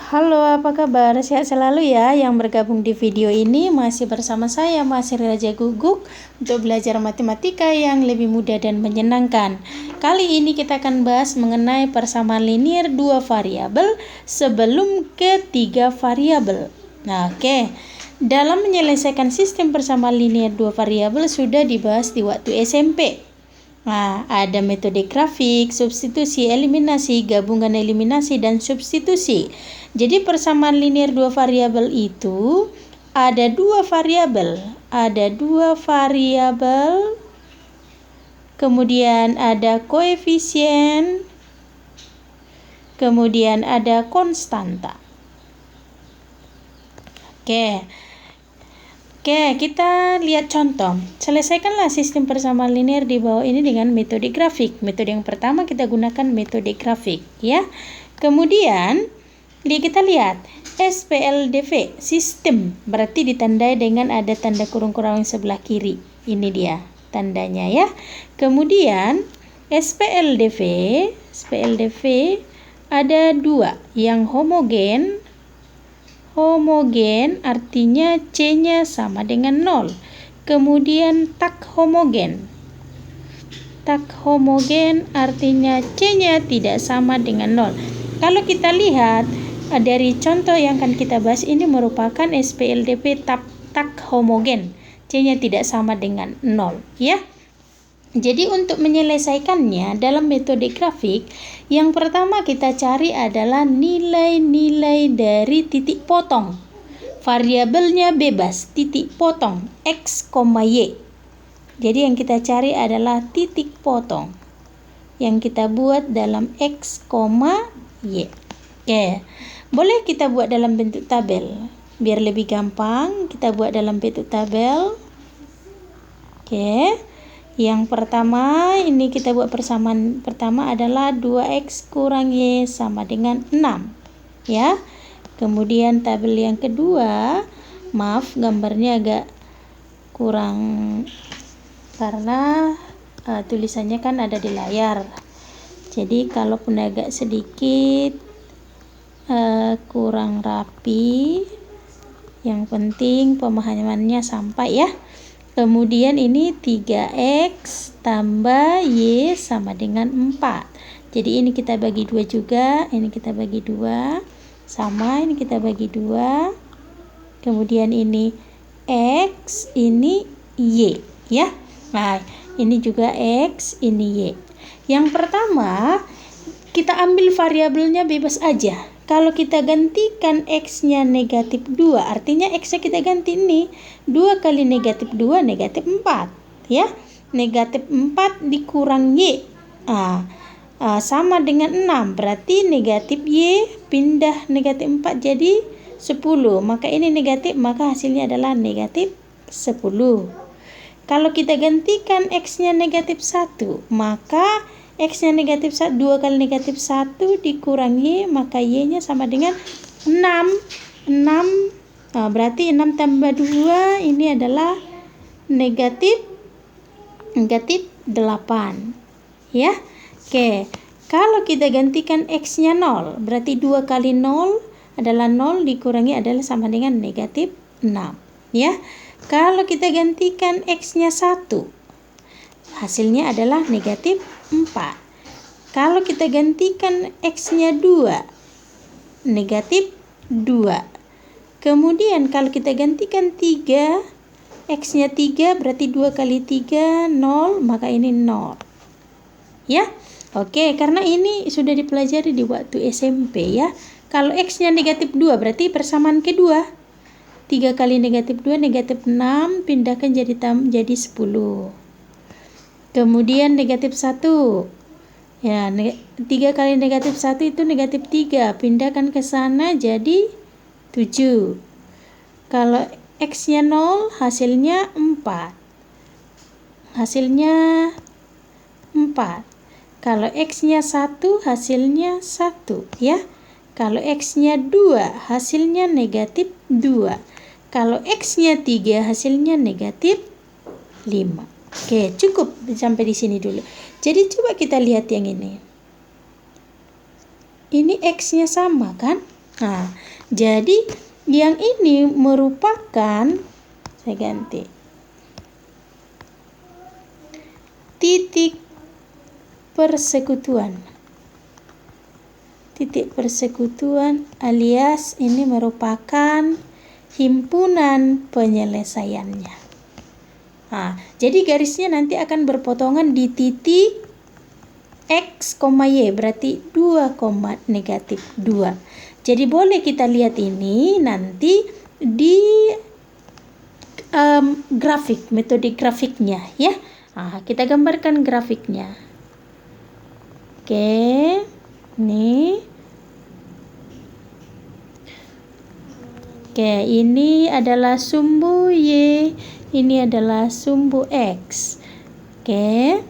Halo, apa kabar? Sehat selalu ya. Yang bergabung di video ini masih bersama saya, Mas Raja Guguk, untuk belajar matematika yang lebih mudah dan menyenangkan. Kali ini kita akan bahas mengenai persamaan linear dua variabel sebelum ketiga variabel. Nah, oke. Dalam menyelesaikan sistem persamaan linear dua variabel sudah dibahas di waktu SMP. Nah, ada metode grafik, substitusi, eliminasi, gabungan eliminasi, dan substitusi. Jadi persamaan linear dua variabel itu ada dua variabel. Kemudian ada koefisien, kemudian ada konstanta. Oke, kita lihat contoh. Selesaikanlah sistem persamaan linear di bawah ini dengan metode grafik. Metode yang pertama kita gunakan metode grafik, ya. Kemudian kita lihat SPLDV, sistem, berarti ditandai dengan ada tanda kurung-kurung sebelah kiri. Ini dia tandanya, ya. Kemudian SPLDV ada dua, yang homogen artinya C-nya sama dengan 0. Kemudian tak homogen artinya C-nya tidak sama dengan 0. Kalau kita lihat dari contoh yang akan kita bahas, ini merupakan SPLDV tak homogen, C-nya tidak sama dengan 0, ya. Jadi untuk menyelesaikannya dalam metode grafik, yang pertama kita cari adalah nilai-nilai dari titik potong. Variabelnya bebas, titik potong X, Y. Jadi yang kita cari adalah titik potong yang kita buat dalam X, Y. Oke, boleh kita buat dalam bentuk tabel. Biar lebih gampang, kita buat dalam bentuk tabel. Oke. Yang pertama, ini kita buat persamaan pertama adalah 2X kurang Y sama dengan 6, ya. Kemudian tabel yang kedua, maaf gambarnya agak kurang karena tulisannya kan ada di layar. Jadi kalaupun agak sedikit kurang rapi, yang penting pemahamannya sampai, ya. Kemudian ini 3X tambah Y sama dengan 4. Jadi ini kita bagi 2 juga, ini kita bagi 2, sama ini kita bagi 2. Kemudian ini X, ini Y, ya. Nah, ini juga X, ini Y. Yang pertama, kita ambil variabelnya bebas aja. Kalau kita gantikan X-nya negatif 2, artinya X-nya kita ganti ini 2 kali negatif 2, negatif 4, ya. Negatif 4 dikurang Y sama dengan 6, berarti negatif Y pindah negatif 4 jadi 10. Maka ini negatif, maka hasilnya adalah negatif 10. Kalau kita gantikan X-nya negatif 1, maka X-nya negatif 1, 2 kali negatif 1 dikurang Y, maka Y-nya sama dengan 6. Berarti 6 tambah 2 ini adalah negatif 8, ya. Oke, kalau kita gantikan X-nya 0, berarti 2 kali 0 adalah 0 dikurangi adalah sama dengan negatif 6, ya. Kalau kita gantikan X-nya 1, hasilnya adalah negatif 4. Kalau kita gantikan X-nya 2, negatif 2. Kemudian kalau kita gantikan 3, X-nya 3 berarti 2 kali 3, 0, maka ini 0. Ya, oke, karena ini sudah dipelajari di waktu SMP, ya. Kalau X-nya negatif 2 berarti persamaan kedua. 3 kali negatif 2, negatif 6, pindahkan jadi 10. Kemudian negatif 1. Ya, 3 kali negatif 1 itu negatif 3. Pindahkan ke sana jadi 7. Kalau X-nya 0, hasilnya 4. Kalau X-nya 1, hasilnya 1, ya. Kalau X-nya 2, hasilnya negatif 2. Kalau X-nya 3, hasilnya negatif 5. Oke, cukup sampai di sini dulu. Jadi coba kita lihat yang ini. Ini X-nya sama kan? Nah, jadi yang ini merupakan, saya ganti, titik persekutuan. Titik persekutuan alias ini merupakan himpunan penyelesaiannya. Nah, jadi garisnya nanti akan berpotongan di titik X, Y, berarti 2, negatif 2. Jadi boleh kita lihat ini nanti di grafik, metode grafiknya ya. Nah, kita gambarkan grafiknya. Oke, nih. Oke, ini adalah sumbu Y, ini adalah sumbu X. Oke.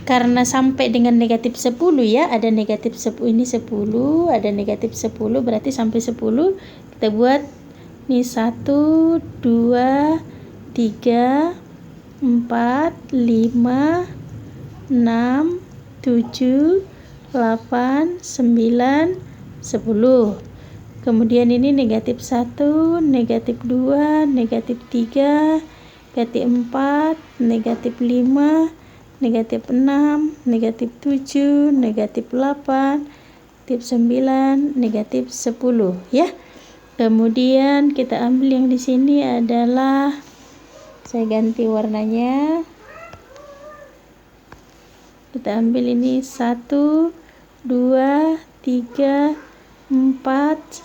Karena sampai dengan negatif 10 ya, ada negatif 10, ini 10, ada negatif 10, berarti sampai 10. Kita buat nih 1, 2, 3, 4, 5, 6, 7, 8, 9, 10. Kemudian ini negatif 1, negatif 2, negatif 3, negatif 4, negatif 5, negatif 6, negatif 7, negatif 8, negatif 9, negatif 10 ya. Kemudian kita ambil yang di sini adalah, saya ganti warnanya. Kita ambil ini 1, 2, 3, 4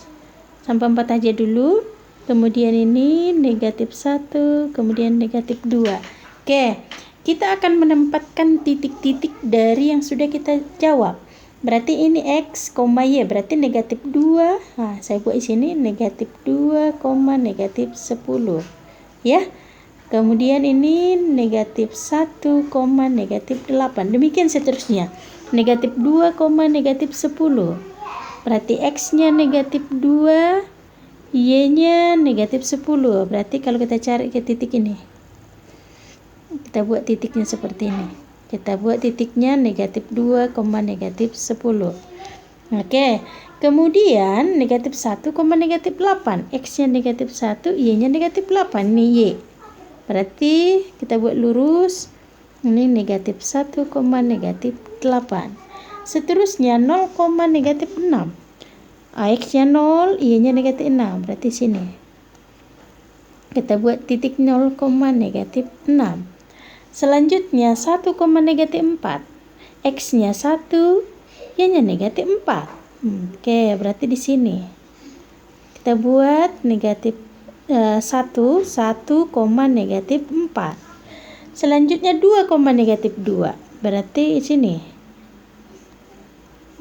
sampai 4 aja dulu. Kemudian ini negatif 1, kemudian negatif 2. Oke, kita akan menempatkan titik-titik dari yang sudah kita jawab. Berarti ini X, Y, berarti negatif 2. Nah, saya buat di sini negatif 2, negatif 10. Ya. Kemudian ini negatif 1, negatif 8. Demikian seterusnya. Negatif 2, negatif 10. Berarti X-nya negatif 2, Y-nya negatif 10. Berarti kalau kita cari ke titik ini, kita buat titiknya seperti ini. Kita buat titiknya negatif 2, negatif 10. Oke. Kemudian negatif 1, negatif 8. X-nya negatif 1, Y-nya negatif 8. Ini Y. Berarti kita buat lurus. Ini negatif 1, negatif 8. Seterusnya 0, negatif 6. X-nya 0, Y-nya negatif 6. Berarti sini. Kita buat titik 0, negatif 6. Selanjutnya 1, negatif 4. X-nya 1, Y-nya negatif 4. Oke, berarti di sini. Kita buat negatif 1, negatif 4. Selanjutnya 2, negatif 2. Berarti di sini.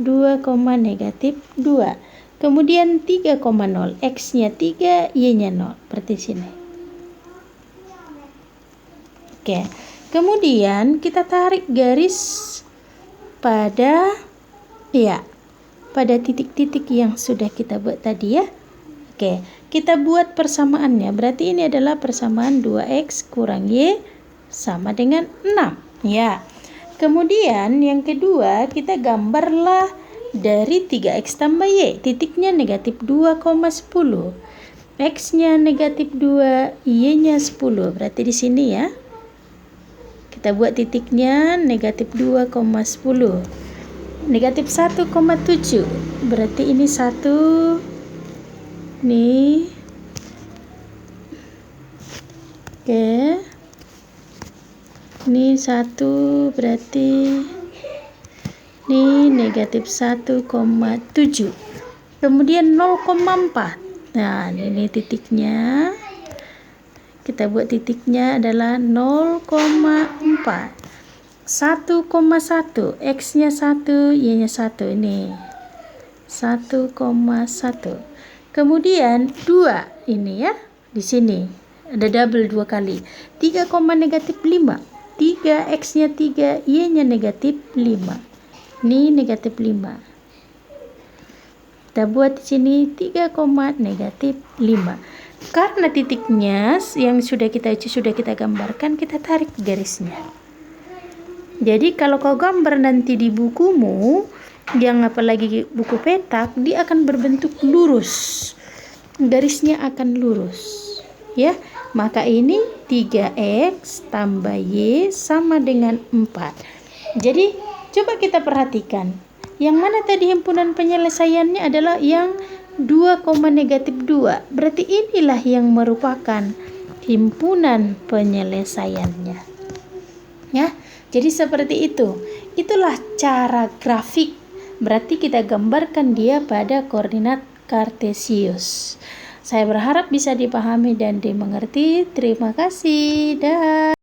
2, negatif 2. Kemudian 3,0. X-nya 3, Y-nya 0. Berarti sini. Oke. Kemudian kita tarik garis pada titik-titik yang sudah kita buat tadi ya. Oke, kita buat persamaannya. Berarti ini adalah persamaan 2X kurang Y sama dengan 6. Ya. Kemudian yang kedua, kita gambarlah dari 3X tambah Y. Titiknya negatif 2,10. X-nya negatif 2, Y-nya 10. Berarti di sini ya. Kita buat titiknya negatif 2,10. Negatif 1,7. Berarti ini 1. Nih. Oke. Ini 1 berarti ini negatif 1,7. Kemudian 0,4. Nah, ini titiknya. Kita buat titiknya adalah 0,4. 1,1. X-nya 1, Y-nya 1. Ini 1,1. Kemudian 2 ini ya. Di sini ada double 2 kali. 3, negatif 5. 3, X-nya 3, Y-nya negatif 5. Ini negatif 5. Kita buat di sini 3, negatif 5. Karena titiknya yang sudah kita gambarkan, kita tarik garisnya. Jadi kalau kau gambar nanti di bukumu, yang apalagi buku petak, dia akan berbentuk lurus, garisnya akan lurus ya. Maka ini 3x tambah y sama dengan 4. Jadi coba kita perhatikan, yang mana tadi himpunan penyelesaiannya adalah yang 2, -2. Berarti inilah yang merupakan himpunan penyelesaiannya ya. Jadi seperti itu. Itulah cara grafik. Berarti kita gambarkan dia pada koordinat kartesius. Saya berharap bisa dipahami dan dimengerti. Terima kasih. Dah.